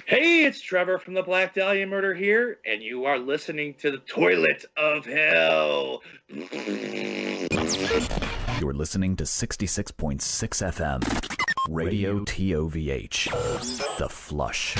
Hey, it's Trevor from the Black Dahlia Murder here, and you are listening to the Toilet of Hell. You're listening to 66.6 FM, Radio TOVH, The Flush.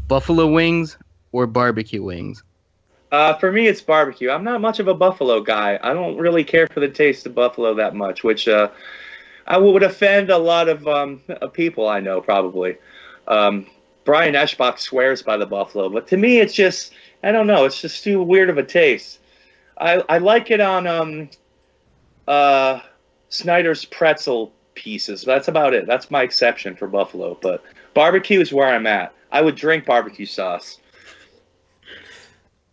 Buffalo wings or barbecue wings? For me, it's barbecue. I'm not much of a buffalo guy. I don't really care for the taste of buffalo that much, which I would offend a lot of people I know, probably. Brian Eschbach swears by the buffalo, but to me, it's just, I don't know, it's just too weird of a taste. I like it on Snyder's pretzel pieces. That's about it. That's my exception for buffalo, but barbecue is where I'm at. I would drink barbecue sauce.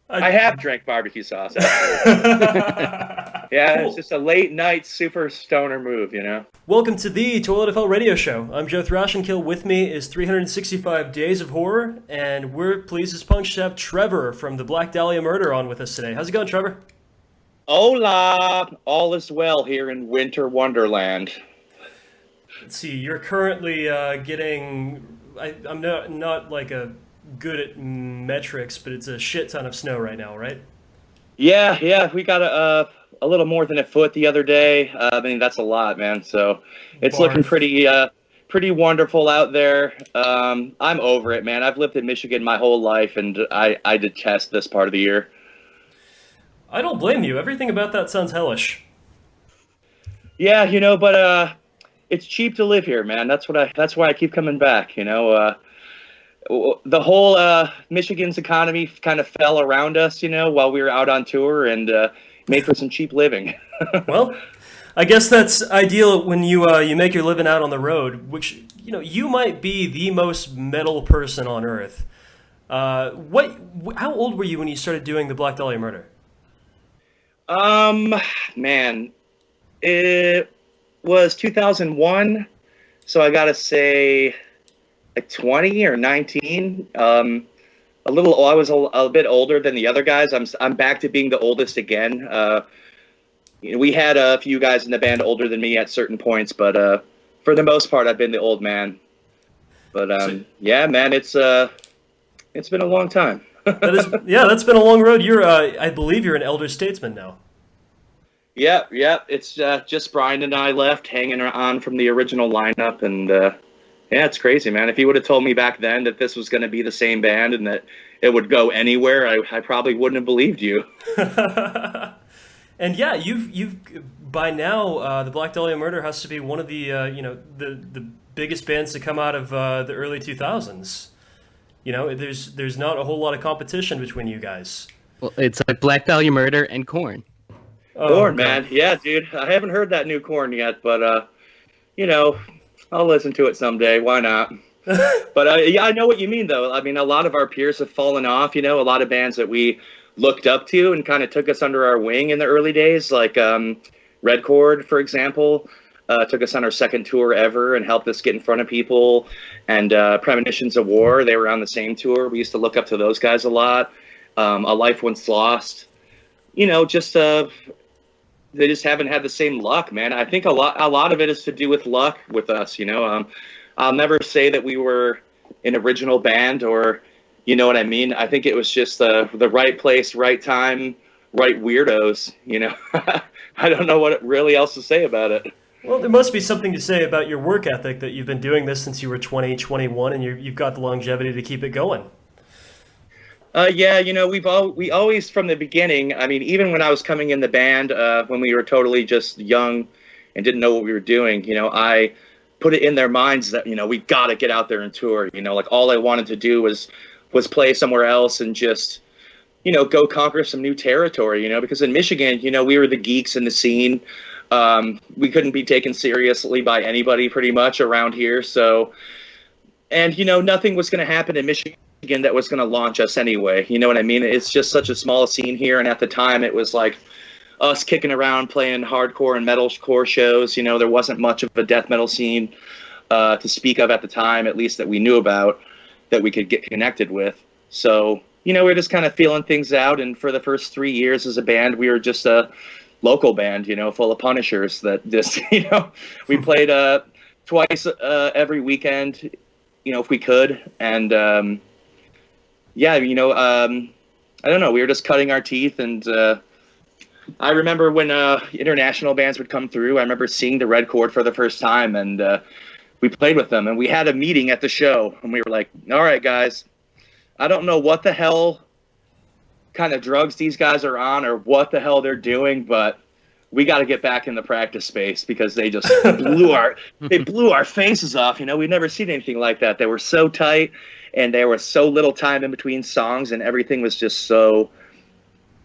I have drank barbecue sauce. Yeah, cool. It's just a late night super stoner move, you know? Welcome to the Toilet of Hell radio show. I'm Joe Thrashenkill. With me is 365 Days of Horror, and we're pleased as punch to have Trevor from the Black Dahlia Murder on with us today. How's it going, Trevor? Hola! All is well here in Winter Wonderland. Let's see, you're currently getting... I'm not like a good at metrics, but it's a shit ton of snow right now, right? Yeah, we got a little more than a foot the other day. I mean, that's a lot, man. So it's looking Barf. pretty wonderful out there. I'm over it, man. I've lived in Michigan my whole life, and I detest this part of the year. I don't blame you. Everything about that sounds hellish. Yeah, but it's cheap to live here, man. That's why I keep coming back. The whole Michigan's economy kind of fell around us, while we were out on tour, and made for some cheap living. Well, I guess that's ideal when you make your living out on the road, which you might be the most metal person on earth. How old were you when you started doing the Black Dahlia murder? Man, it was 2001, so I gotta say like 20 or 19. I was a bit older than the other guys. I'm back to being the oldest again. We had a few guys in the band older than me at certain points, but for the most part, I've been the old man. But yeah, man, it's been a long time. Yeah, that's been a long road. I believe you're an elder statesman now. Yeah. It's just Brian and I left, hanging on from the original lineup, and yeah, it's crazy, man. If you would have told me back then that this was going to be the same band and that it would go anywhere, I probably wouldn't have believed you. And yeah, you've by now the Black Dahlia Murder has to be one of the the biggest bands to come out of the early 2000s. There's not a whole lot of competition between you guys. Well, it's like Black Dahlia Murder and Korn. Korn, man. Yeah, dude. I haven't heard that new Korn yet, but I'll listen to it someday. Why not? But yeah, I know what you mean, though. I mean, a lot of our peers have fallen off. A lot of bands that we looked up to and kind of took us under our wing in the early days, like Red Chord, for example, took us on our second tour ever and helped us get in front of people. And Premonitions of War, they were on the same tour. We used to look up to those guys a lot. A Life Once Lost. They just haven't had the same luck, man. I think a lot of it is to do with luck with us. I'll never say that we were an original band, or you know what I mean. I think it was just the right place, right time, right weirdos. I don't know what really else to say about it. Well, there must be something to say about your work ethic, that you've been doing this since you were 20, 21, and you've got the longevity to keep it going. Yeah, we always, from the beginning, I mean, even when I was coming in the band, when we were totally just young and didn't know what we were doing, I put it in their minds that, we got to get out there and tour. Like all I wanted to do was play somewhere else and just, go conquer some new territory, because in Michigan, we were the geeks in the scene. We couldn't be taken seriously by anybody pretty much around here. So, and, nothing was going to happen in Michigan that was going to launch us anyway. You know what I mean? It's just such a small scene here. And at the time it was like us kicking around playing hardcore and metalcore shows. There wasn't much of a death metal scene to speak of at the time, at least that we knew about, that we could get connected with. So, we're just kind of feeling things out. And for the first 3 years as a band, we were just a local band, full of Punishers that just, we played twice every weekend, if we could. And yeah, I don't know. We were just cutting our teeth, and I remember when international bands would come through. I remember seeing the Red Chord for the first time, and we played with them. And we had a meeting at the show, and we were like, "All right, guys, I don't know what the hell kind of drugs these guys are on, or what the hell they're doing, but we got to get back in the practice space because they just blew our faces off. We'd never seen anything like that. They were so tight." And there was so little time in between songs, and everything was just so,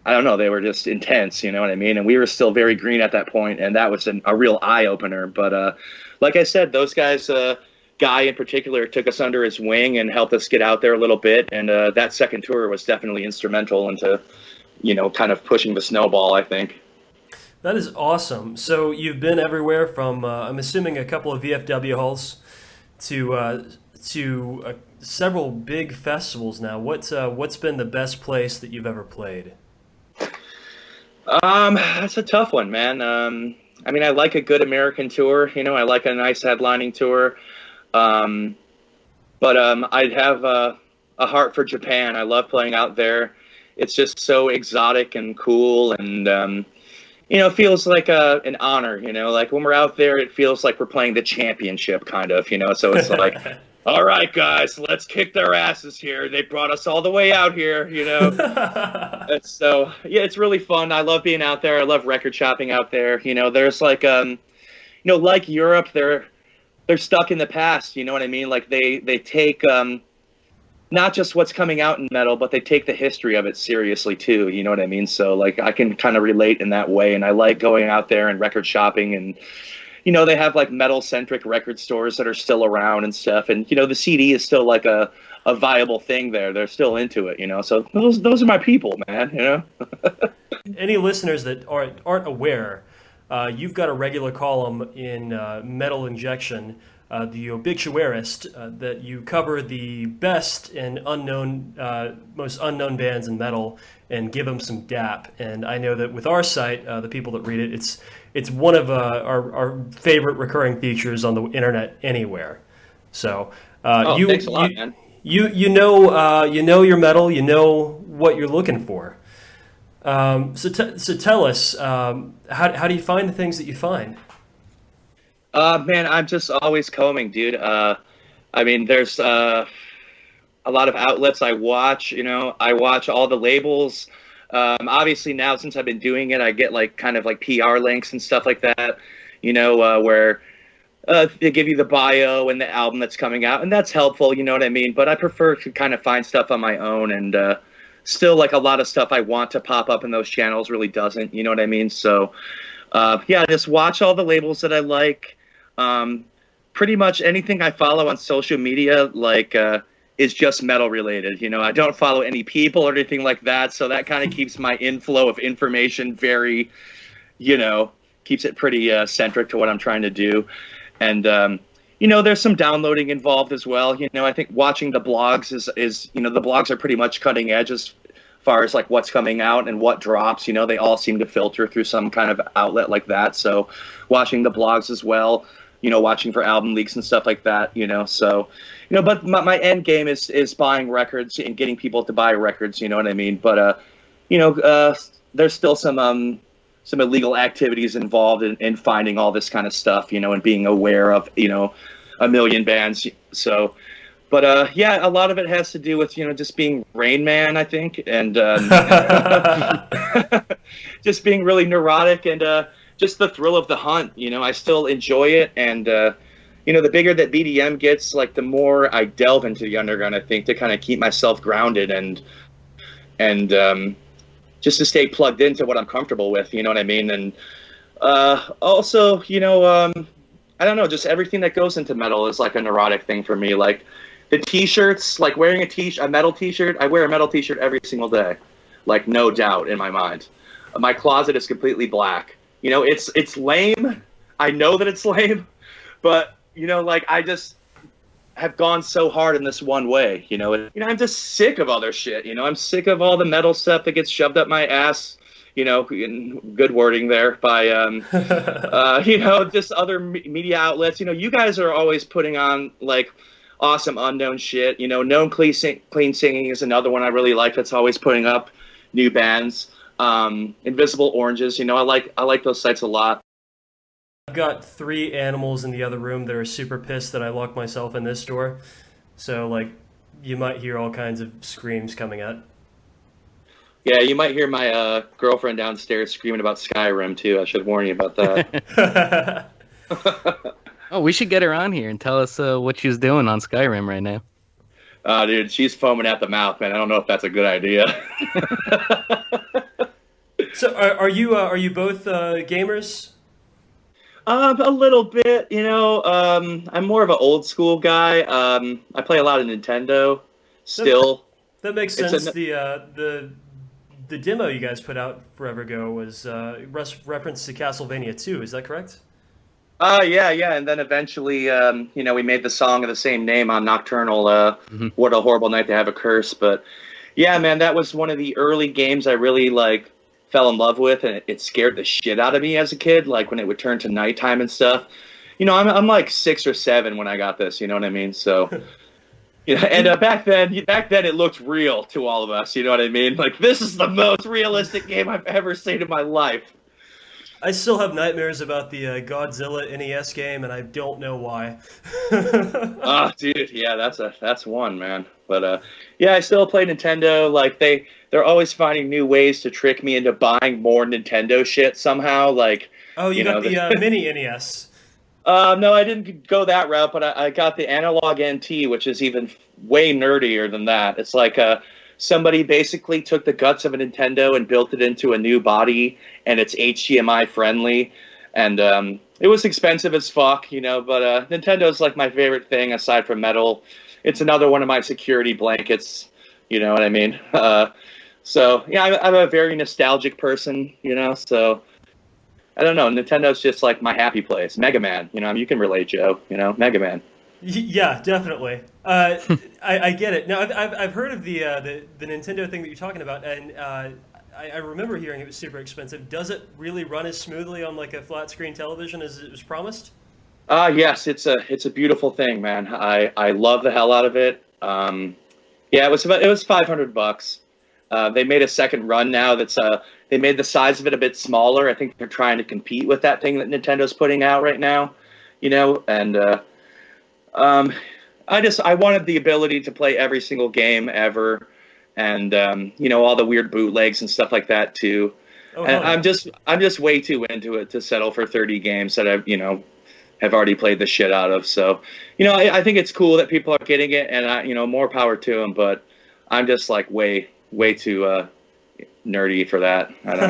I don't know, they were just intense, you know what I mean? And we were still very green at that point, and that was a real eye-opener. But like I said, those guys, Guy in particular, took us under his wing and helped us get out there a little bit, and that second tour was definitely instrumental into, kind of pushing the snowball, I think. That is awesome. So you've been everywhere from, I'm assuming, a couple of VFW halls to several big festivals now. What's been the best place that you've ever played? That's a tough one, man. I mean, I like a good American tour. I like a nice headlining tour. But I'd have a heart for Japan. I love playing out there. It's just so exotic and cool, and it feels like an honor. Like when we're out there, it feels like we're playing the championship, kind of. So it's like, all right, guys, let's kick their asses here. They brought us all the way out here. So yeah, it's really fun. I love being out there. I love record shopping out there. There's like like Europe, they're stuck in the past. You know what I mean? Like they take not just what's coming out in metal, but they take the history of it seriously too. You know what I mean? So like I can kind of relate in that way, and I like going out there and record shopping, and they have like metal centric record stores that are still around and stuff, and the CD is still like a viable thing there. They're still into it, so those are my people, man. Any listeners that aren't aware, you've got a regular column in Metal Injection, the Obituarist, that you cover the best and most unknown bands in metal and give them some dap. And I know that with our site, the people that read it, it's one of our favorite recurring features on the internet anywhere. So thanks a lot, man. You know your metal, you know what you're looking for. So tell us, how do you find the things that you find? Man, I'm just always combing, dude. I mean, there's a lot of outlets I watch. I watch all the labels. Obviously now, since I've been doing it, I get like kind of like PR links and stuff like that. Where they give you the bio and the album that's coming out, and that's helpful. You know what I mean? But I prefer to kind of find stuff on my own, and still, like a lot of stuff I want to pop up in those channels really doesn't. You know what I mean? So, yeah, just watch all the labels that I like. Pretty much anything I follow on social media, like, is just metal related. I don't follow any people or anything like that. So that kind of keeps my inflow of information very, keeps it pretty centric to what I'm trying to do. And, there's some downloading involved as well. I think watching the blogs is the blogs are pretty much cutting edge as far as like what's coming out and what drops. They all seem to filter through some kind of outlet like that. So watching the blogs as well, watching for album leaks and stuff like that, so, but my end game is buying records and getting people to buy records, you know what I mean? But, there's still some illegal activities involved in finding all this kind of stuff, and being aware of, a million bands. So, but, yeah, a lot of it has to do with, just being Rain Man, I think, and just being really neurotic and just the thrill of the hunt. I still enjoy it. And, the bigger that BDM gets, like the more I delve into the underground, I think, to kind of keep myself grounded and just to stay plugged into what I'm comfortable with, you know what I mean? And also, I don't know, just everything that goes into metal is like a neurotic thing for me. Like the t-shirts, like wearing a metal t-shirt, I wear a metal t-shirt every single day. Like no doubt in my mind. My closet is completely black. It's lame. I know that it's lame, but like I just have gone so hard in this one way, I'm just sick of other shit. I'm sick of all the metal stuff that gets shoved up my ass, good wording there by, just other media outlets. You guys are always putting on like awesome unknown shit. Known Clean Singing is another one I really like that's always putting up new bands. Invisible Oranges, I like those sites a lot. I've got 3 animals in the other room that are super pissed that I locked myself in this door. So, like, you might hear all kinds of screams coming out. Yeah, you might hear my girlfriend downstairs screaming about Skyrim, too. I should warn you about that. Oh, we should get her on here and tell us what she's doing on Skyrim right now. Dude, she's foaming at the mouth, man. I don't know if that's a good idea. So, are you both gamers? A little bit, I'm more of an old school guy. I play a lot of Nintendo still. That makes sense. The demo you guys put out forever ago was reference to Castlevania 2. Is that correct? Yeah, and then eventually, we made the song of the same name on Nocturnal. What a Horrible Night to Have a Curse. But yeah, man, that was one of the early games I really fell in love with, and it scared the shit out of me as a kid, like when it would turn to nighttime and stuff. I'm like 6 or 7 when I got this, you know what I mean? So And back then it looked real to all of us. You know what I mean? Like, this is the most realistic game I've ever seen in my life. I still have nightmares about the Godzilla NES game, and I don't know why. Oh, dude, yeah, that's one, man. But yeah, I still play Nintendo. Like, they're always finding new ways to trick me into buying more Nintendo shit somehow. Like, Oh, you got the mini NES. no, I didn't go that route, but I got the Analog NT, which is even way nerdier than that. It's like somebody basically took the guts of a Nintendo and built it into a new body, and it's HDMI friendly. And it was expensive as fuck, but Nintendo's like my favorite thing aside from metal. It's another one of my security blankets, you know what I mean? So, yeah, I'm a very nostalgic person, so I don't know. Nintendo's just like my happy place. Mega Man, you can relate, Joe, Mega Man. Yeah, definitely. I get it. Now, I've heard of the Nintendo thing that you're talking about, and I remember hearing it was super expensive. Does it really run as smoothly on like a flat screen television as it was promised? Yes, it's a beautiful thing, man. I love the hell out of it. Yeah, it was $500. They made a second run now. They made the size of it a bit smaller. I think they're trying to compete with that thing that Nintendo's putting out right now, And I wanted the ability to play every single game ever, and all the weird bootlegs and stuff like that too. Oh, And yeah. I'm just way too into it to settle for 30 games that I've have already played the shit out of. So, I think it's cool that people are getting it, and more power to them. But I'm just like way too nerdy for that. I don't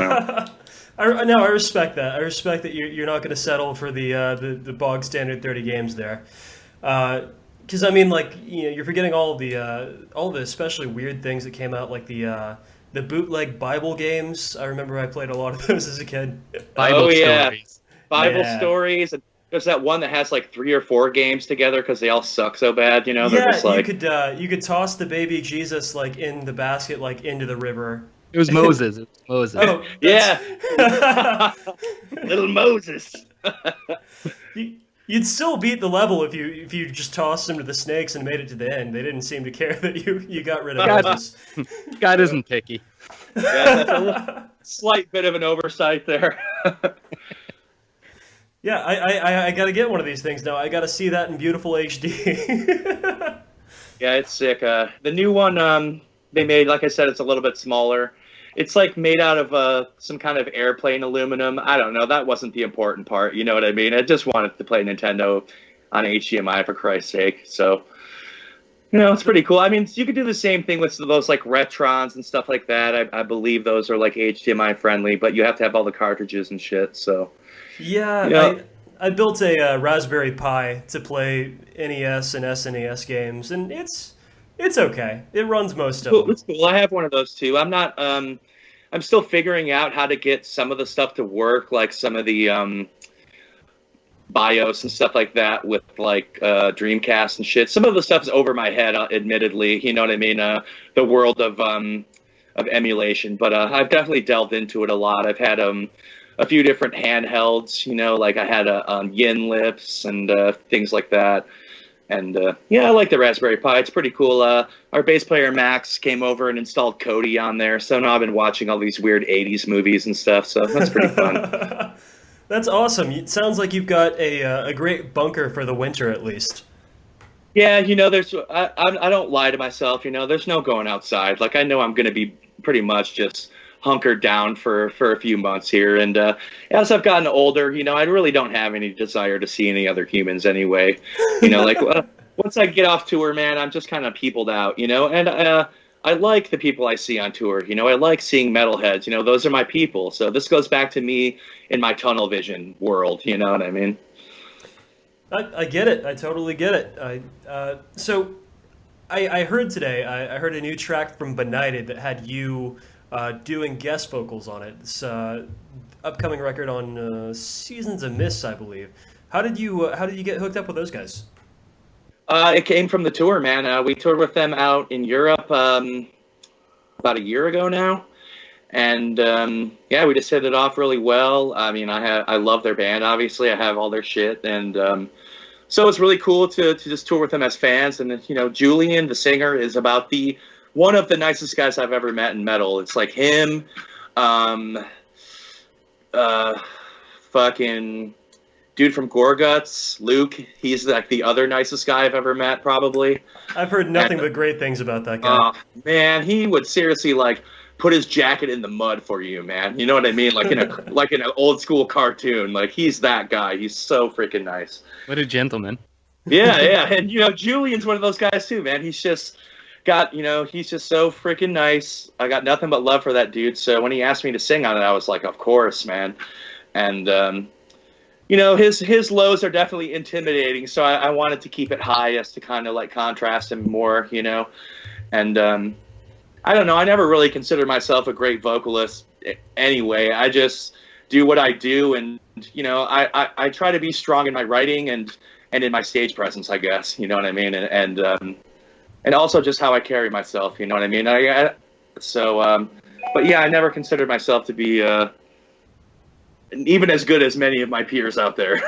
know. I respect that. I respect that you're not going to settle for the bog standard 30 games there. Because I mean, like, you're forgetting all the especially weird things that came out, like the bootleg Bible games. I remember I played a lot of those as a kid. Bible Yeah, stories. Bible Yeah. stories. And there's that one that has like 3 or 4 games together because they all suck so bad. They're Yeah, just like, you could toss the baby Jesus like in the basket, like into the river. It was Moses. It was Moses. Oh, yeah, little Moses. You'd still beat the level if you just tossed them to the snakes and made it to the end. They didn't seem to care that you got rid of God, Moses. God isn't picky. Yeah, that's a slight bit of an oversight there. Yeah, I got to get one of these things now. I got to see that in beautiful HD. Yeah, it's sick. The new one they made, like I said, it's a little bit smaller. It's like made out of some kind of airplane aluminum. I don't know. That wasn't the important part. You know what I mean? I just wanted to play Nintendo on HDMI, for Christ's sake. So, it's pretty cool. I mean, you could do the same thing with those like Retrons and stuff like that. I believe those are like HDMI friendly, but you have to have all the cartridges and shit. So, Yeah, I built a Raspberry Pi to play NES and SNES games, and it's okay. It runs most of cool. them. It's cool. I have one of those too. I'm still figuring out how to get some of the stuff to work, like some of the BIOS and stuff like that with like Dreamcast and shit. Some of the stuff's over my head, admittedly. You know what I mean? The world of emulation, but I've definitely delved into it a lot. I've had a few different handhelds. Like I had Yin Lips and things like that. And yeah, I like the Raspberry Pi. It's pretty cool. Our bass player Max came over and installed Kodi on there. So now I've been watching all these weird '80s movies and stuff. So that's pretty fun. That's awesome. It sounds like you've got a great bunker for the winter, at least. Yeah, I don't lie to myself. There's no going outside. Like I know I'm going to be pretty much just hunkered down for a few months here. And as I've gotten older, I really don't have any desire to see any other humans anyway. Like once I get off tour, man, I'm just kind of peopled out, and I like the people I see on tour. I like seeing metalheads. Those are my people. So this goes back to me in my tunnel vision world. You know what I mean? I get it. I totally get it. So I heard today, I heard a new track from Benighted that had you doing guest vocals on it. It's upcoming record on Seasons of Mist, I believe. How did you get hooked up with those guys? It came from the tour, man. We toured with them out in Europe about a year ago now, and yeah, we just hit it off really well. I mean, I love their band. Obviously, I have all their shit, and so it's really cool to just tour with them as fans. And then, Julian, the singer, is about one of the nicest guys I've ever met in metal. It's like him, fucking dude from Gorguts, Luke. He's like the other nicest guy I've ever met, probably. I've heard nothing but great things about that guy. Man, he would seriously like put his jacket in the mud for you, man. You know what I mean? Like in an old school cartoon. Like, he's that guy. He's so freaking nice. What a gentleman. Yeah. And Julian's one of those guys too, man. He's just he's just so freaking nice. I got nothing but love for that dude. So when he asked me to sing on it, I was like, of course, man. And his lows are definitely intimidating, so I wanted to keep it high as to kind of like contrast him more, and I don't know, I never really considered myself a great vocalist anyway. I just do what I do, and I try to be strong in my writing and in my stage presence, I guess, you know what I mean, and also just how I carry myself, you know what I mean. But yeah, I never considered myself to be even as good as many of my peers out there.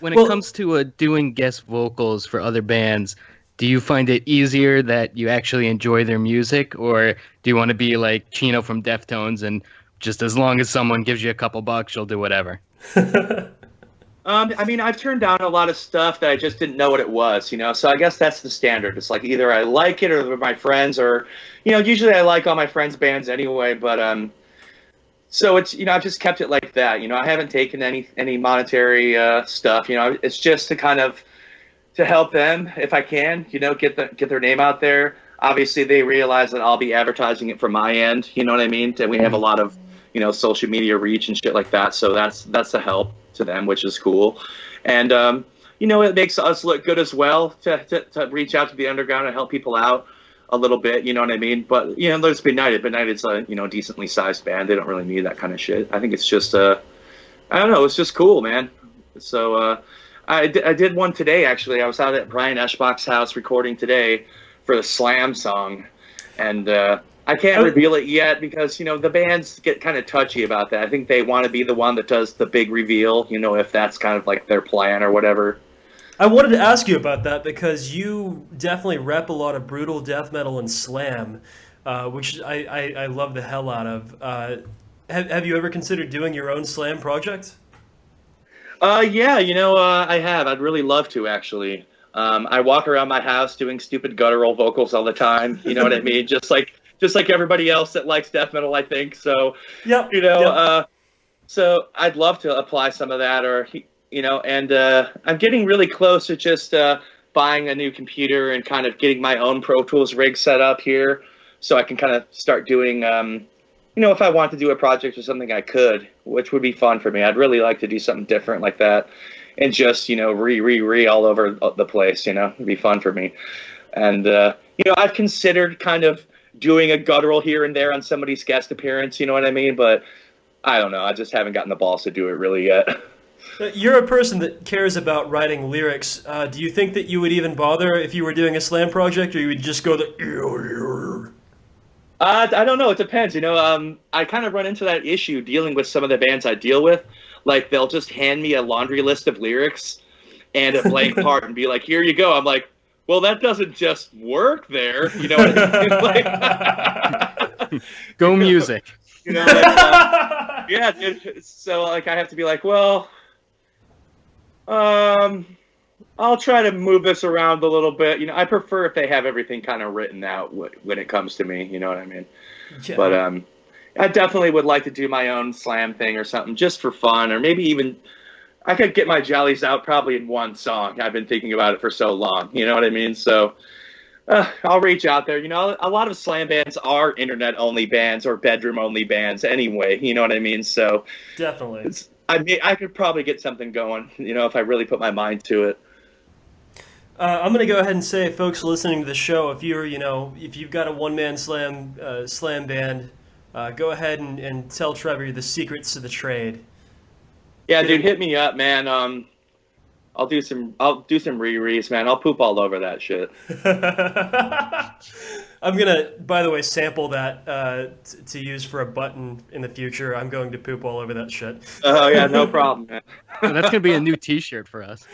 When it comes to doing guest vocals for other bands, do you find it easier that you actually enjoy their music, or do you want to be like Chino from Deftones and just as long as someone gives you a couple bucks, you'll do whatever? I mean, I've turned down a lot of stuff that I just didn't know what it was, so I guess that's the standard. It's like either I like it or with my friends, or, usually I like all my friends' bands anyway, but so it's, I've just kept it like that. I haven't taken any monetary stuff. It's just to kind of to help them if I can. Get their name out there. Obviously, they realize that I'll be advertising it from my end. You know what I mean? And we have a lot of social media reach and shit like that. So that's a help to them, which is cool. And it makes us look good as well to reach out to the underground and help people out a little bit, you know what I mean? But, there's Benighted. Benighted's a, decently sized band. They don't really need that kind of shit. I think it's just, I don't know, it's just cool, man. So, I did one today, actually. I was out at Brian Eschbach's house recording today for the Slam song. And I can't reveal it yet because, the bands get kind of touchy about that. I think they want to be the one that does the big reveal, if that's kind of like their plan or whatever. I wanted to ask you about that because you definitely rep a lot of brutal death metal and slam, which I love the hell out of. Have you ever considered doing your own slam project? Yeah, I have. I'd really love to, actually. I walk around my house doing stupid guttural vocals all the time. You know what I mean? Just like everybody else that likes death metal, I think. So, yep. So I'd love to apply some of that, or and I'm getting really close to just buying a new computer and kind of getting my own Pro Tools rig set up here, so I can kind of start doing, if I want to do a project or something, I could, which would be fun for me. I'd really like to do something different like that, and just re all over the place. It'd be fun for me, and I've considered kind of doing a guttural here and there on somebody's guest appearance. You know what I mean? But I don't know. I just haven't gotten the balls to do it really yet. You're a person that cares about writing lyrics. Do you think that you would even bother if you were doing a slam project, or you would just go the... I don't know. It depends. I kind of run into that issue dealing with some of the bands I deal with. Like, they'll just hand me a laundry list of lyrics and a blank part and be like, here you go. I'm like, well, that doesn't just work there. You know what I mean? Go music. Yeah, dude. So, I have to be like, well... I'll try to move this around a little bit. I prefer if they have everything kind of written out when it comes to me. You know what I mean? Yeah. But I definitely would like to do my own slam thing or something just for fun, or maybe even I could get my jollies out probably in one song. I've been thinking about it for so long. You know what I mean? So I'll reach out there. A lot of slam bands are internet-only bands or bedroom-only bands anyway. You know what I mean? So definitely. I could probably get something going, if I really put my mind to it. I'm going to go ahead and say, folks listening to the show, if you've got a one-man slam band, go ahead and tell Trevor the secrets to the trade. Yeah, dude, hit me up, man. I'll do some re-re's, man. I'll poop all over that shit. I'm gonna, by the way, sample that to use for a button in the future. I'm going to poop all over that shit. Oh yeah, no problem, man. Oh, that's gonna be a new T-shirt for us.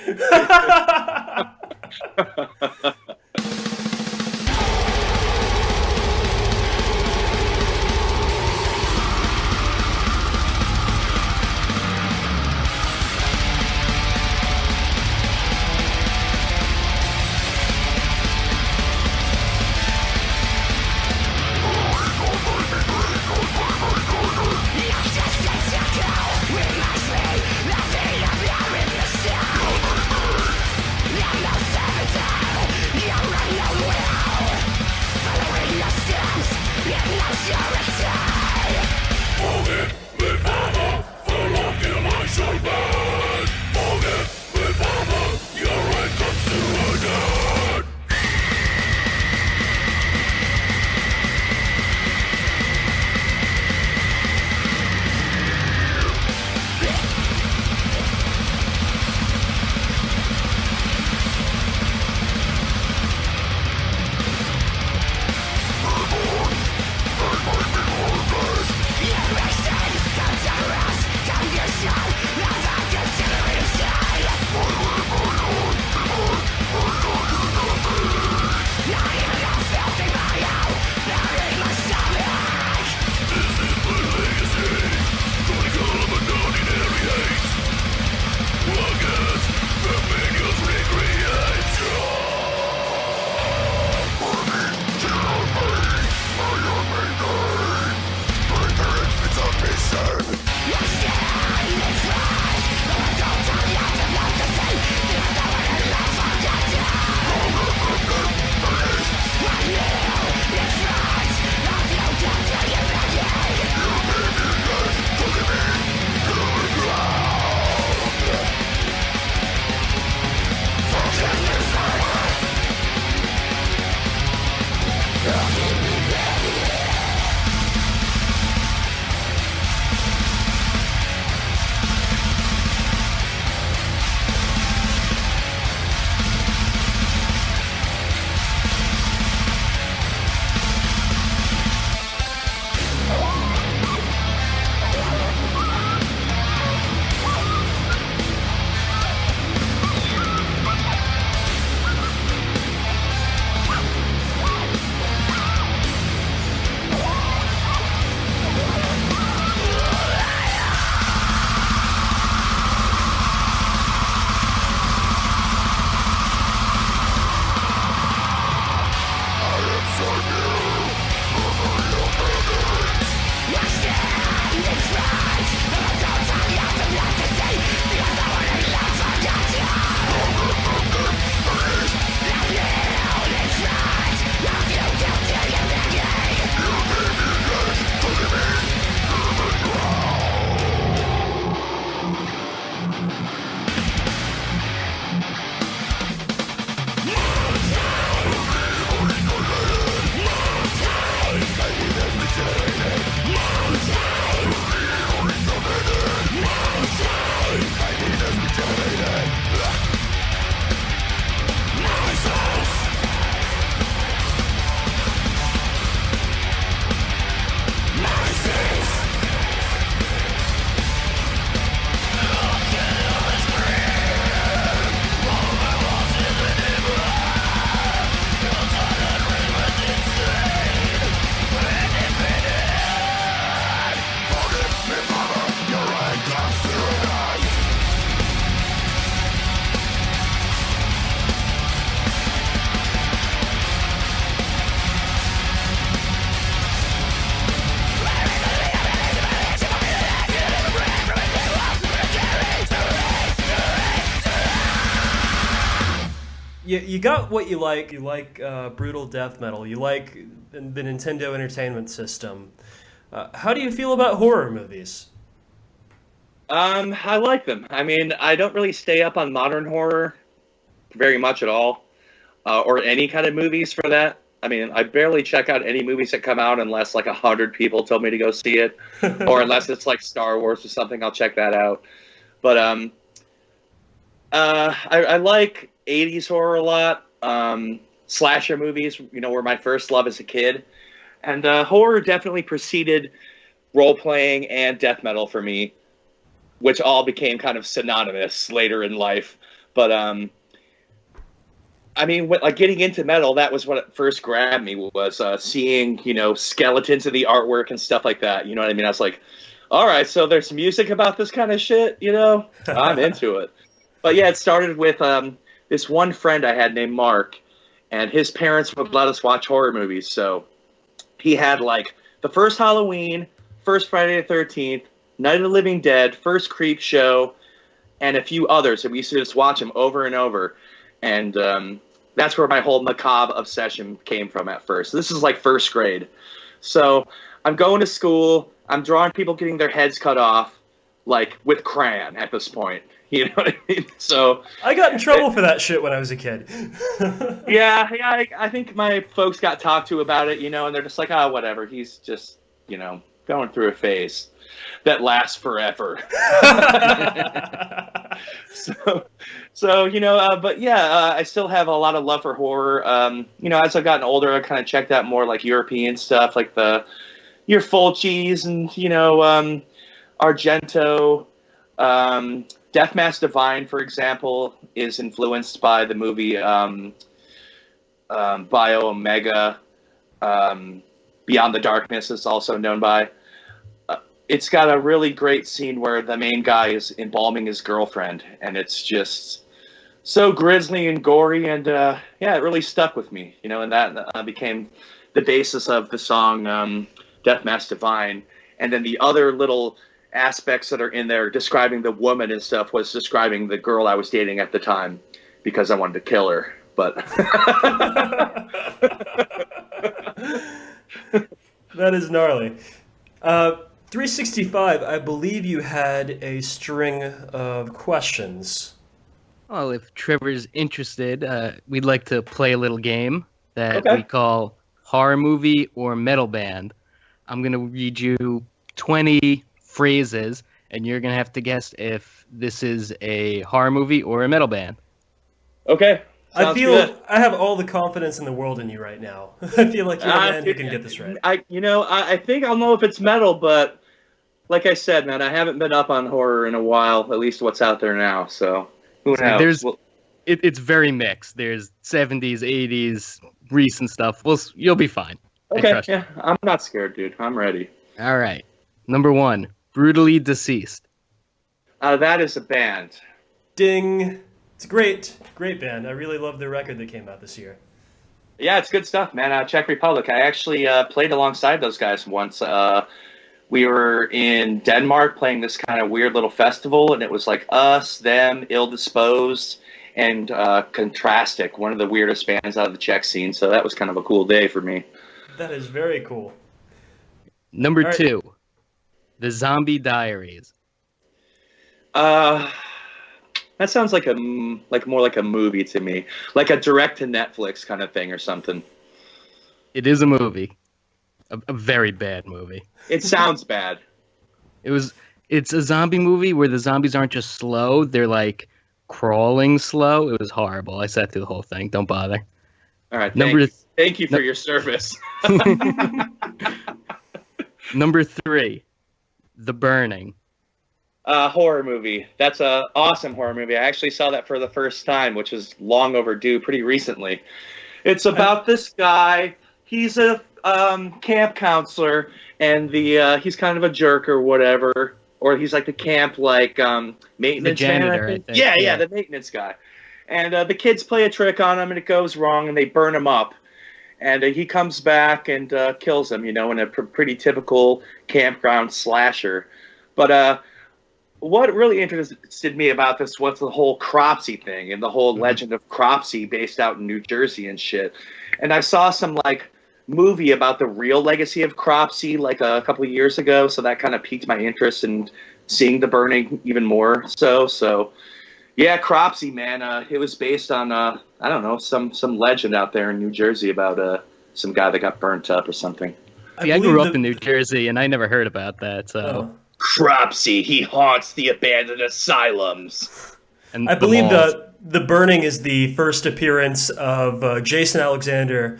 You got what you like. You like brutal death metal. You like the Nintendo Entertainment System. How do you feel about horror movies? I like them. I mean, I don't really stay up on modern horror very much at all, or any kind of movies for that. I mean, I barely check out any movies that come out unless like 100 people told me to go see it, or unless it's like Star Wars or something. I'll check that out. But I like 80s horror a lot. slasher movies, were my first love as a kid. And horror definitely preceded role-playing and death metal for me, which all became kind of synonymous later in life. But, getting into metal, that was what first grabbed me, was seeing, skeletons of the artwork and stuff like that. You know what I mean? I was like, all right, so there's music about this kind of shit, I'm into it. But yeah, it started with this one friend I had named Mark, and his parents would let us watch horror movies. So he had the first Halloween, first Friday the 13th, Night of the Living Dead, first Creep Show, and a few others. And we used to just watch them over and over. And that's where my whole macabre obsession came from at first. This is first grade. So I'm going to school. I'm drawing people getting their heads cut off, with crayon at this point. You know what I mean? So I got in trouble for that shit when I was a kid. yeah. I think my folks got talked to about it, and they're just like, oh, whatever. He's just, going through a phase that lasts forever. But yeah, I still have a lot of love for horror. As I've gotten older, I kind of checked out more European stuff, your Fulcis and, Argento. Death Mask Divine, for example, is influenced by the movie Bio Omega. Beyond the Darkness is also known by. It's got a really great scene where the main guy is embalming his girlfriend, and it's just so grisly and gory, and it really stuck with me, and that became the basis of the song Death Mask Divine. And then the other little aspects that are in there describing the woman and stuff was describing the girl I was dating at the time, because I wanted to kill her. But that is gnarly. 365, I believe you had a string of questions. Well, if Trevor's interested, we'd like to play a little game that we call Horror Movie or Metal Band. I'm going to read you 20 phrases, and you're going to have to guess if this is a horror movie or a metal band. Okay. I feel good. I have all the confidence in the world in you right now. I feel like you're the man who can get this right. I think I'll know if it's metal, but like I said, man, I haven't been up on horror in a while, at least what's out there now, so who knows? It's very mixed. There's 70s, 80s, recent stuff. You'll be fine. Okay, yeah, I'm not scared, dude. I'm ready. All right. Number 1, Brutally Deceased. That is a band. Ding. It's a great band. I really love their record that came out this year. Yeah, it's good stuff, man. Czech Republic. I actually played alongside those guys once. We were in Denmark playing this kind of weird little festival, and it was us, them, Ill Disposed, and Contrastic, one of the weirdest bands out of the Czech scene. So that was kind of a cool day for me. That is very cool. Number 2, The Zombie Diaries. That sounds more like a movie to me, like a direct to Netflix kind of thing or something. It is a movie, a very bad movie. It sounds bad. It's a zombie movie where the zombies aren't just slow; they're crawling slow. It was horrible. I sat through the whole thing. Don't bother. All right. Thank you for your service. Number 3, The Burning. Horror movie. That's a awesome horror movie. I actually saw that for the first time, which is long overdue, pretty recently. It's about this guy. He's a camp counselor, and he's kind of a jerk or whatever, or he's like the camp maintenance the janitor, man. Yeah, the maintenance guy. And the kids play a trick on him, and it goes wrong, and they burn him up. And he comes back and kills him, in a pretty typical campground slasher. But what really interested me about this was the whole Cropsy thing and the whole legend of Cropsy based out in New Jersey and shit. And I saw some movie about the real legacy of Cropsy a couple of years ago, so that kind of piqued my interest in seeing The Burning even more. So yeah, Cropsy, man. It was based on I don't know, some legend out there in New Jersey about some guy that got burnt up or something. I grew up in New Jersey, and I never heard about that. So Cropsy, he haunts the abandoned asylums. And I believe The Burning is the first appearance of Jason Alexander,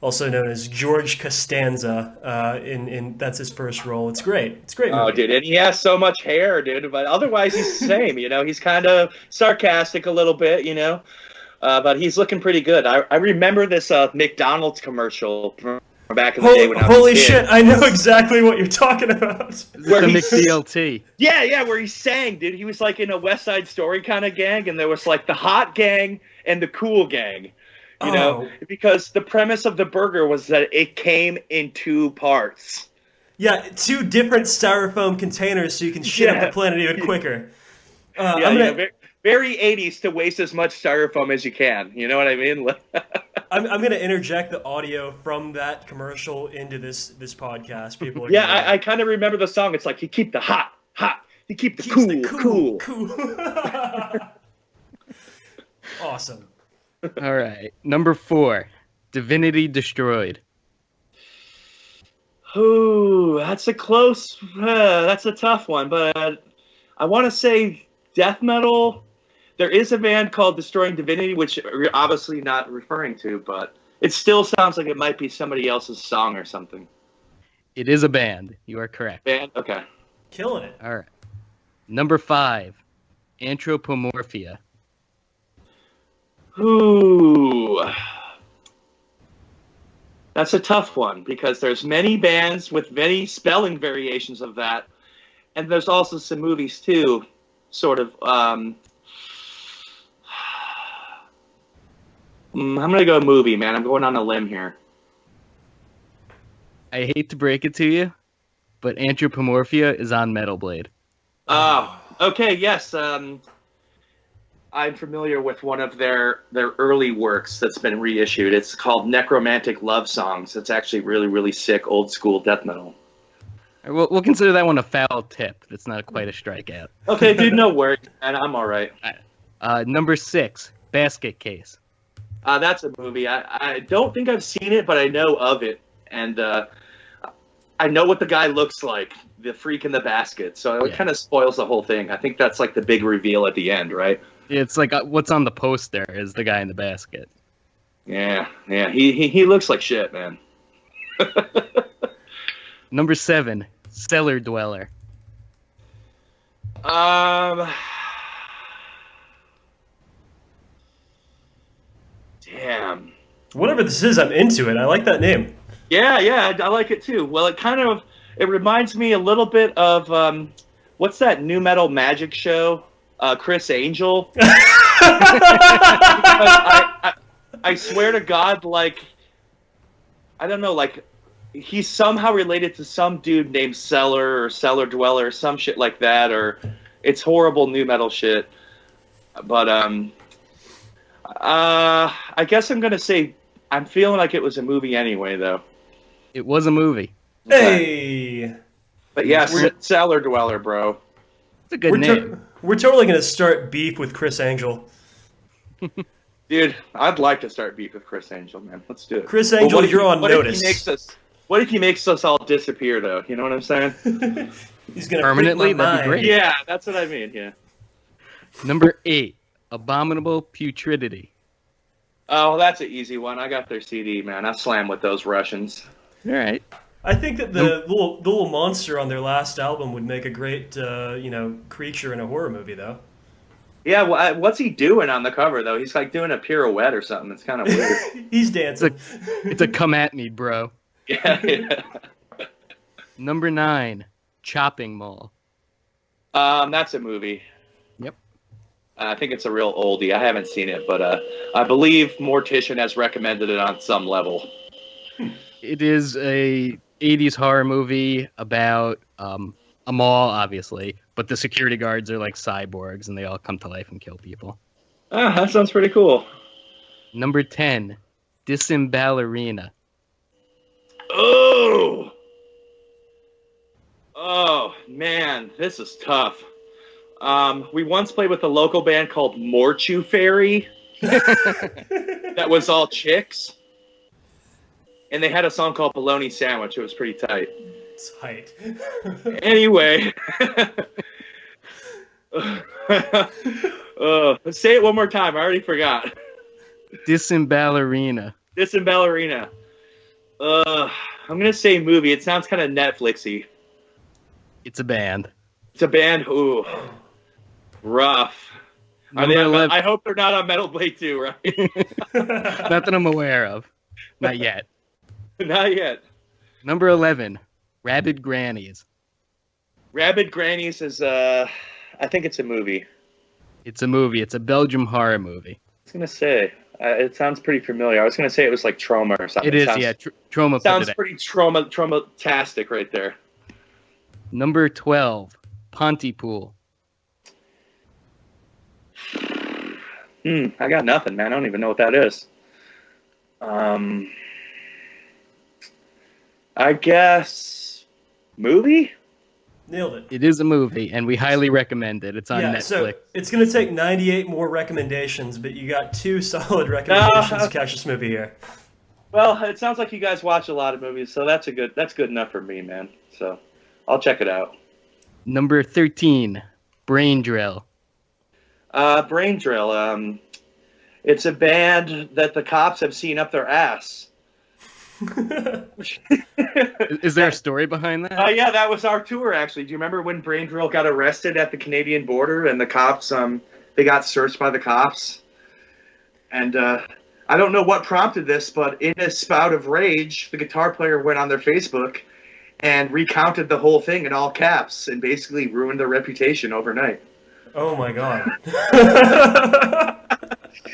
also known as George Costanza. In that's his first role. It's great. It's a great movie. Oh, dude, and he has so much hair, dude. But otherwise, he's the same. You know, he's kind of sarcastic a little bit. You know, but he's looking pretty good. I remember this McDonald's commercial from back in the day when I was Holy a kid. shit! I know exactly what you're talking about. The McDLT. Yeah, where he sang, dude. He was like in a West Side Story kind of gang, and there was like the hot gang and the cool gang. You know, because the premise of the burger was that it came in 2 parts. Yeah, 2 different styrofoam containers so you can shit up the planet even quicker. Very 80s to waste as much styrofoam as you can. You know what I mean? I'm going to interject the audio from that commercial into this podcast. People. I kind of remember the song. It's like, you keep the hot. You keep the cool. Awesome. All right. Number 4, Divinity Destroyed. Ooh, that's a close. That's a tough one, but I want to say death metal. There is a band called Destroying Divinity, which we're obviously not referring to, but it still sounds like it might be somebody else's song or something. It is a band. You are correct. Band? Okay. Killing it. All right. Number 5, Anthropomorphia. Ooh. That's a tough one because there's many bands with many spelling variations of that. And there's also some movies too, sort of. I'm going to go movie, man. I'm going on a limb here. I hate to break it to you, but Anthropomorphia is on Metal Blade. Oh, okay, yes. I'm familiar with one of their early works that's been reissued. It's called Necromantic Love Songs. It's actually really, really sick old school death metal. We'll consider that one a foul tip. That's not quite a strikeout. Okay, dude, no worries, and I'm all right. Number 6, Basket Case. That's a movie. I don't think I've seen it, but I know of it, and I know what the guy looks like, the freak in the basket. So it kind of spoils the whole thing. I think that's like the big reveal at the end, right? It's like what's on the poster is the guy in the basket. Yeah. He looks like shit, man. Number 7, Cellar Dweller. Damn. Whatever this is, I'm into it. I like that name. Yeah, I like it too. Well, it reminds me a little bit of what's that new metal magic show? Chris Angel. I swear to God, like, I don't know, like, he's somehow related to some dude named Cellar or Cellar Dweller or some shit like that, or it's horrible new metal shit. But I guess I'm gonna say I'm feeling like it was a movie anyway, though. It was a movie. Hey. But yeah, Cellar Dweller, bro. It's a good name. We're totally gonna start beef with Chris Angel. Dude, I'd like to start beef with Chris Angel, man. Let's do it. Chris Angel, you're on notice. What if he makes us all disappear, though? You know what I'm saying? He's gonna permanently. That'd be great. Yeah, that's what I mean. Yeah. Number 8, Abominable Putridity. Oh, that's an easy one. I got their CD, man. I slam with those Russians. All right. I think that the little monster on their last album would make a great, creature in a horror movie, though. Yeah, what's he doing on the cover, though? He's like doing a pirouette or something. It's kind of weird. He's dancing. It's a come at me, bro. Yeah. Number 9, Chopping Mall. That's a movie. Yep. I think it's a real oldie. I haven't seen it, but I believe Mortician has recommended it on some level. It is a 80s horror movie about a mall, obviously, but the security guards are like cyborgs and they all come to life and kill people. That sounds pretty cool. Number 10, Disballerina. Oh, man, this is tough. We once played with a local band called Morchu Fairy. That was all chicks. And they had a song called Bologna Sandwich. It was pretty tight. Tight. Anyway. Let's say it one more time. I already forgot. Disballerina. Ballerina. I'm gonna say movie. It sounds kind of Netflixy. It's a band. It's a band. Ooh, rough. Are they 11. I hope they're not on Metal Blade 2, right? Not that I'm aware of. Not yet. Not yet. Number 11, Rabid Grannies. Rabid Grannies is, I think it's a movie. It's a movie. It's a Belgium horror movie. I was going to say, it sounds pretty familiar. I was going to say it was like Trauma or something. It is, yeah. Trauma. Sounds pretty trauma-tastic right there. Number 12, Pontypool. I got nothing, man. I don't even know what that is. I guess movie? Nailed it. It is a movie, and we highly recommend it. It's on Yeah, Netflix. so it's going to take 98 more recommendations, but you got 2 solid recommendations to catch this movie here. Well, it sounds like you guys watch a lot of movies, so that's good enough for me, man. So I'll check it out. Number 13, Brain Drill. Brain Drill. It's a band that the cops have seen up their ass. Is there a story behind that? Yeah, that was our tour, actually. Do you remember when Brain Drill got arrested at the Canadian border and the cops, they got searched by the cops? And I don't know what prompted this, but in a spout of rage, the guitar player went on their Facebook and recounted the whole thing in all caps and basically ruined their reputation overnight. Oh my god.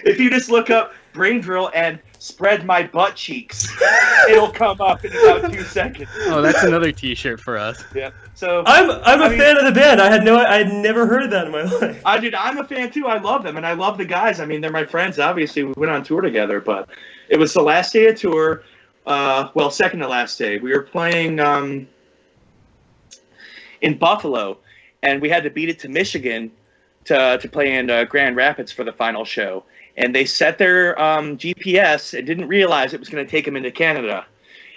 If you just look up Brain Drill and spread my butt cheeks, it'll come up in about 2 seconds. Oh, that's another T-shirt for us. Yeah. So I'm a fan of the band. I had never heard of that in my life. I'm a fan too. I love them and I love the guys. I mean, they're my friends. Obviously, we went on tour together, but it was the last day of tour. Second to last day. We were playing in Buffalo, and we had to beat it to Michigan to play in Grand Rapids for the final show. And they set their GPS and didn't realize it was going to take them into Canada.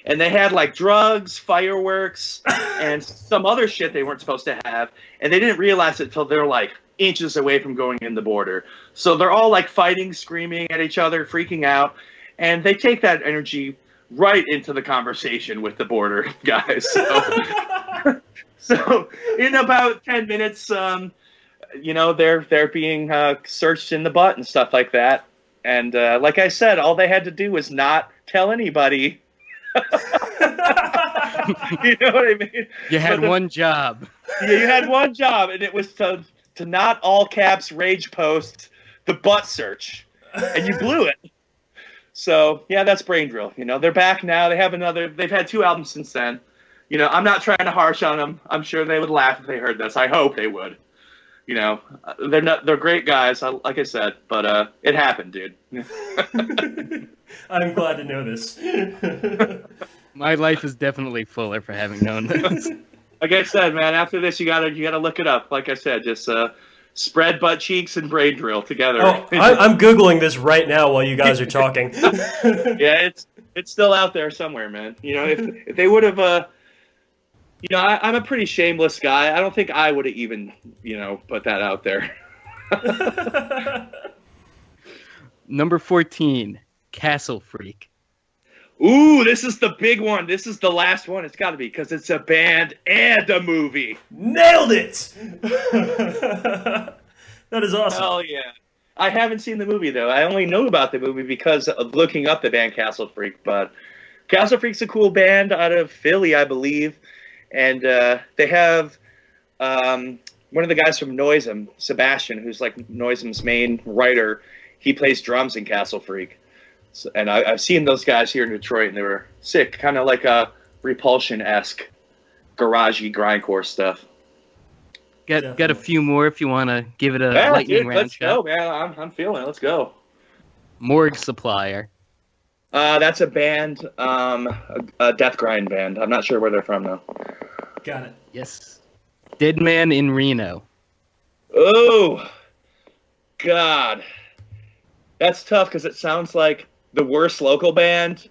And they had like drugs, fireworks, and some other shit they weren't supposed to have. And they didn't realize it until they're like inches away from going in the border. So they're all like fighting, screaming at each other, freaking out. And they take that energy right into the conversation with the border guys. So in about 10 minutes, they're being searched in the butt and stuff like that. And like I said, all they had to do was not tell anybody. You know what I mean? You had one job. Yeah, you had one job, and it was to not all caps rage post the butt search, and you blew it. So yeah, that's Brain Drill. They're back now. They've had 2 albums since then. I'm not trying to harsh on them. I'm sure they would laugh if they heard this. I hope they would. They're great guys, like I said, but it happened, dude. I'm glad to know this. My life is definitely fuller for having known this. Like I said, man, after this you gotta look it up. Like I said, just spread butt cheeks and Brain Drill together. Oh, I'm Googling this right now while you guys are talking. Yeah, it's still out there somewhere, man. If they would have I'm a pretty shameless guy. I don't think I would have even, put that out there. Number 14, Castle Freak. Ooh, this is the big one. This is the last one. It's got to be because it's a band and a movie. Nailed it! That is awesome. Hell yeah. I haven't seen the movie, though. I only know about the movie because of looking up the band Castle Freak. But Castle Freak's a cool band out of Philly, I believe. And they have one of the guys from Noisem, Sebastian, who's like Noisem's main writer. He plays drums in Castle Freak. So, and I've seen those guys here in Detroit, and they were sick, kind of like a Repulsion-esque, garagey grindcore stuff. Got a few more if you want to give it a lightning round. Let's go, man. I'm feeling it. Let's go. Morgue Supplier. That's a band, a death grind band. I'm not sure where they're from, though. Got it. Yes. Dead Man in Reno. Oh, God. That's tough because it sounds like the worst local band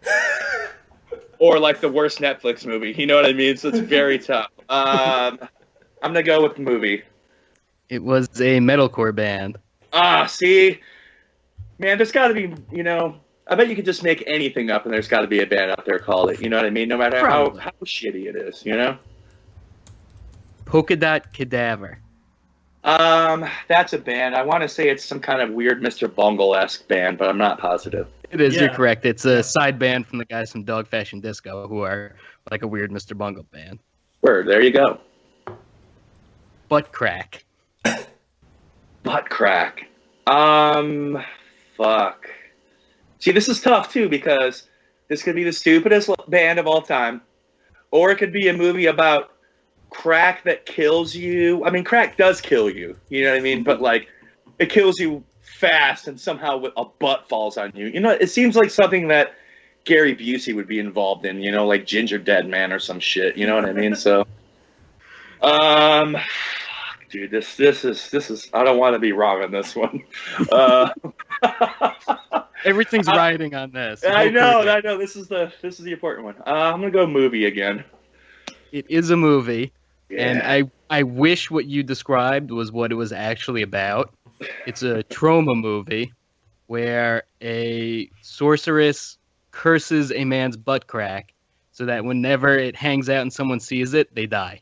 or like the worst Netflix movie. You know what I mean? So it's very tough. I'm going to go with the movie. It was a metalcore band. See, man, there's got to be, I bet you could just make anything up, and there's got to be a band out there called it. You know what I mean? No matter how shitty it is, Polka Dot Cadaver. That's a band. I want to say it's some kind of weird Mr. Bungle-esque band, but I'm not positive. It is. You're correct. It's a side band from the guys from Dog Fashion Disco, who are like a weird Mr. Bungle band. Word. There you go. Butt Crack. Butt Crack. Fuck. See, this is tough, too, because this could be the stupidest band of all time, or it could be a movie about crack that kills you. I mean, crack does kill you, you know what I mean? But, like, it kills you fast, and somehow a butt falls on you. It seems like something that Gary Busey would be involved in, like Ginger Dead Man or some shit, you know what I mean? So, dude, this is. I don't want to be wrong on this one. Everything's riding on this. I know. This is the important one. I'm gonna go movie again. It is a movie, and I wish what you described was what it was actually about. It's a trauma movie where a sorceress curses a man's butt crack so that whenever it hangs out and someone sees it, they die.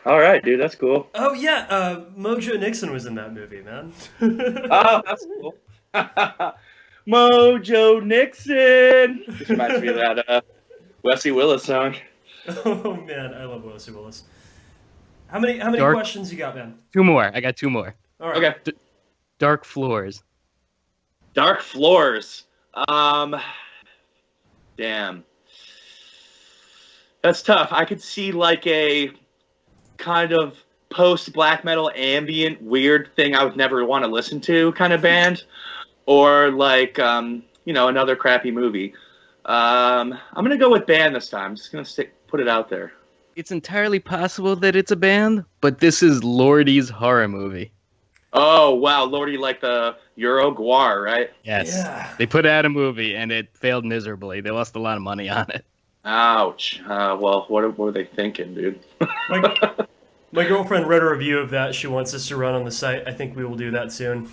All right, dude, that's cool. Oh, yeah, Mojo Nixon was in that movie, man. Oh, that's cool. Mojo Nixon! This reminds me of that Wesley Willis song. Oh, man, I love Wesley Willis. How many questions you got, man? Two more. I got two more. All right. Okay. Dark Floors. Dark Floors. Damn. That's tough. I could see like a kind of post-black metal ambient weird thing I would never want to listen to kind of band. Or like, another crappy movie. I'm going to go with band this time. I'm just going to put it out there. It's entirely possible that it's a band, but this is Lordy's horror movie. Oh, wow. Lordy, like the Uruguay, right? Yes. Yeah. They put out a movie, and it failed miserably. They lost a lot of money on it. Ouch. Well, what were they thinking, dude? My girlfriend read a review of that. She wants us to run on the site. I think we will do that soon.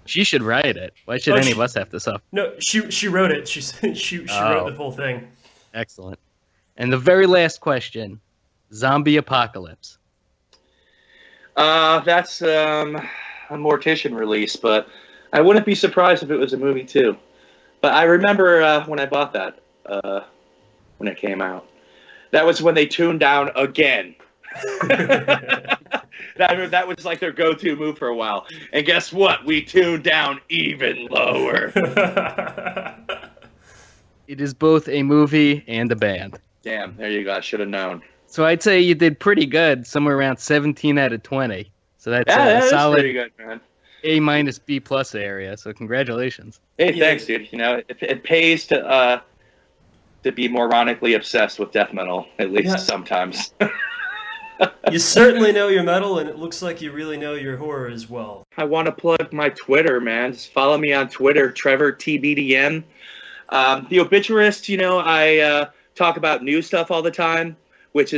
She should write it. Why should any of us have to suffer? No, she wrote it. She wrote the whole thing. Excellent. And the very last question, zombie apocalypse. That's a Mortician release, but I wouldn't be surprised if it was a movie too. But I remember when I bought that, when it came out. That was when they tuned down again. That was like their go-to move for a while. And guess what? We tuned down even lower. It is both a movie and a band. Damn, there you go. I should have known. So I'd say you did pretty good, somewhere around 17 out of 20. So that's a solid pretty good, man. A- B+ area. So congratulations. Hey, thanks, dude. It pays to be moronically obsessed with death metal, at least sometimes. You certainly know your metal, and it looks like you really know your horror as well. I want to plug my Twitter, man. Just follow me on Twitter, Trevor TBDM. The Obituarist, I talk about new stuff all the time, but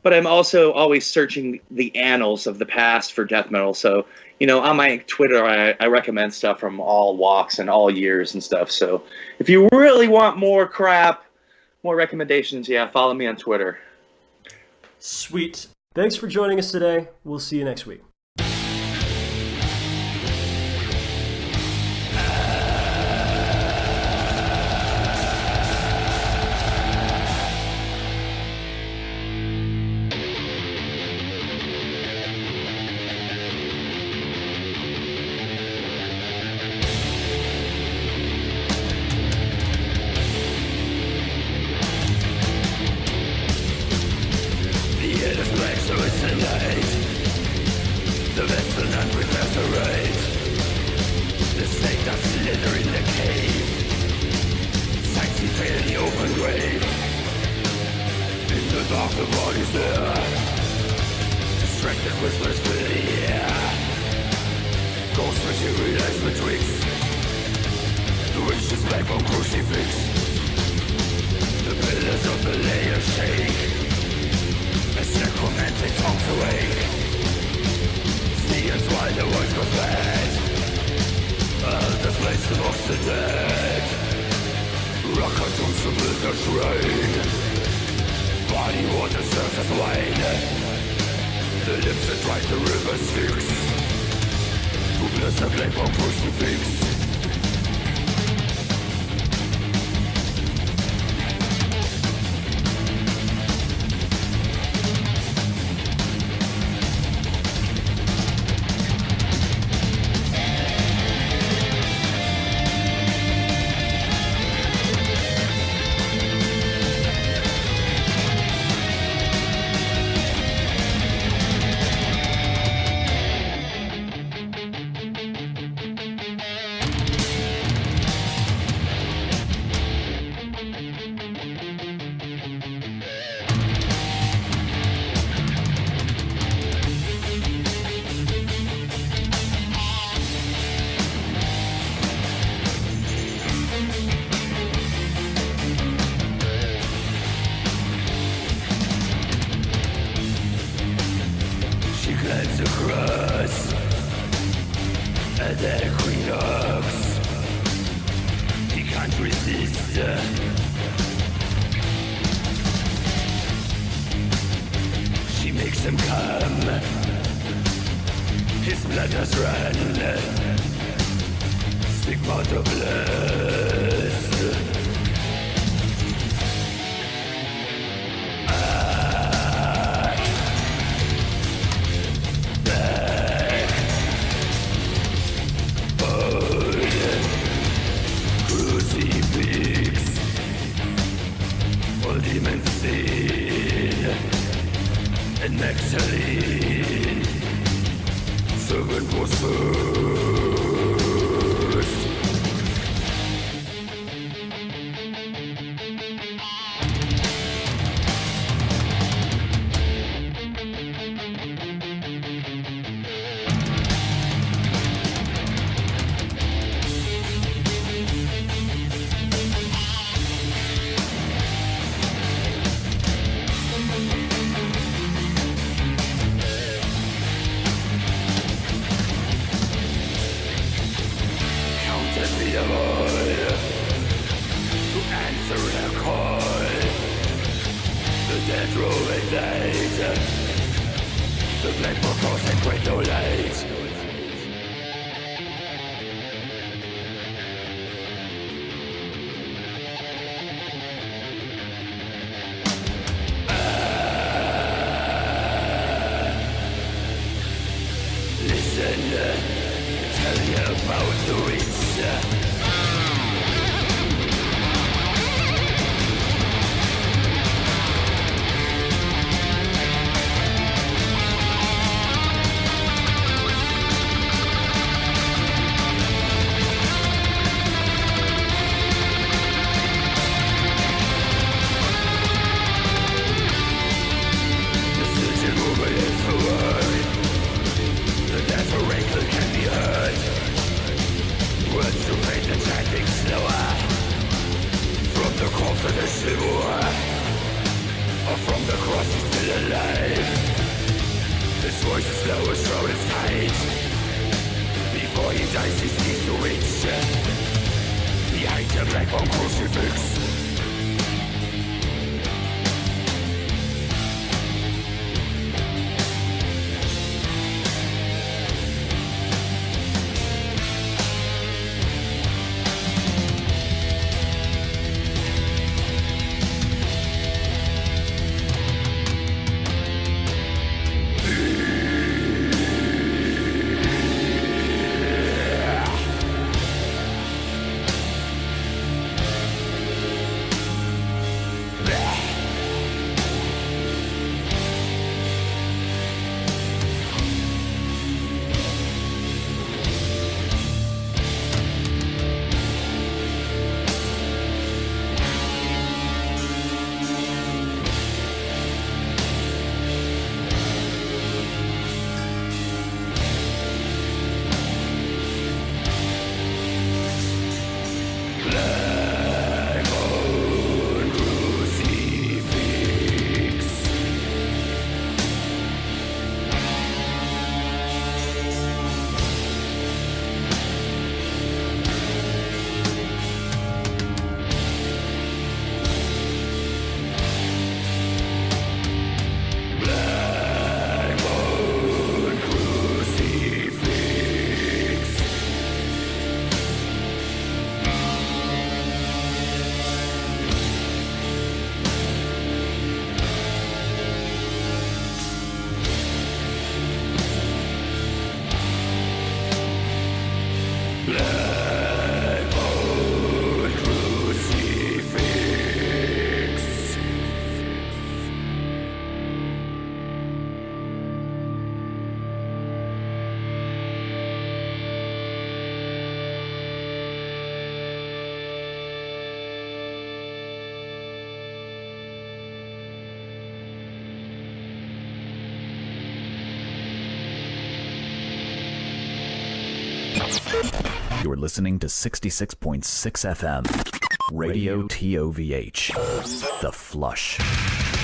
I'm also always searching the annals of the past for death metal. So, on my Twitter, I recommend stuff from all walks and all years and stuff. So if you really want more crap, more recommendations, follow me on Twitter. Sweet. Thanks for joining us today. We'll see you next week. Crucifix. The pillars of the layer shake as necromantic talks awake. the dead. Raccoons to build the shrine. Body water serves as wine. The lips that drive the river Styx. To bless the black on Crucifix. You're listening to 66.6 FM. Radio TOVH. The Flush.